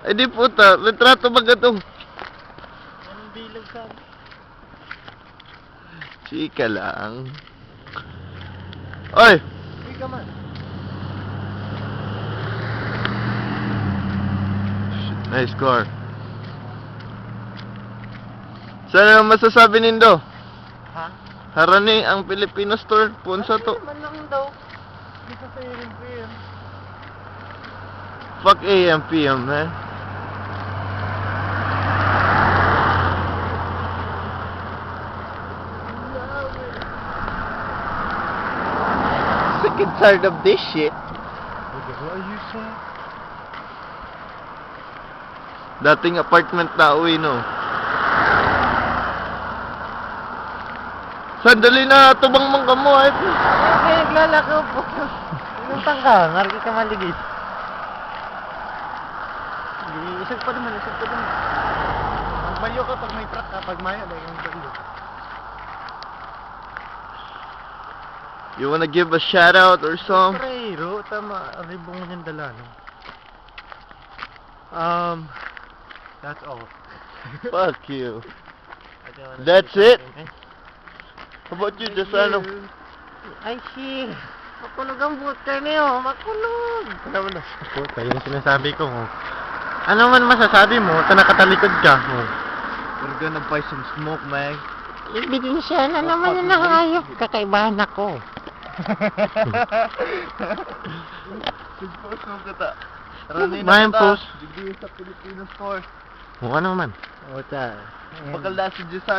Ay di puta, litrato ba ito? Anong bilog sa akin? Chika lang. Oy! Hindi ka man. Nice score. Sana masasabi nindo? Ha? Harani ang Filipino store, punsa to. Ano naman lang daw. Hindi ka sa irin ko yun. Fuck AM, PM, man. Sick and tired of this shit. Ayos mo. Dating apartment na uwi, no? Sandali na, tubang mong kamo, ay. Okay, naglalako po. Inuntang ka, ngarki ka maligis. Isag pa naman, isag pa naman. Magbalyo ka pag may truck ka, pag maya, dahil ang balyo. You wanna give a shout out or some? Prero, tama, ribong yung dala, no? That's all. Fuck you. That's it? How about you, just ano? Ay, shit. Makulog ang buta niyo. Makulog. Ano mo na? Puta, yung sinasabi ko. Ano man masasabi mo? Ito nakatalikod ka. We're gonna buy some smoke, man. Ebidensya na naman yung nakayop. Kakaibahan ako. Post mo kita. Mayan post. Digdi sa Filipino store. O ano man? Puta. Bakal na si Jessa.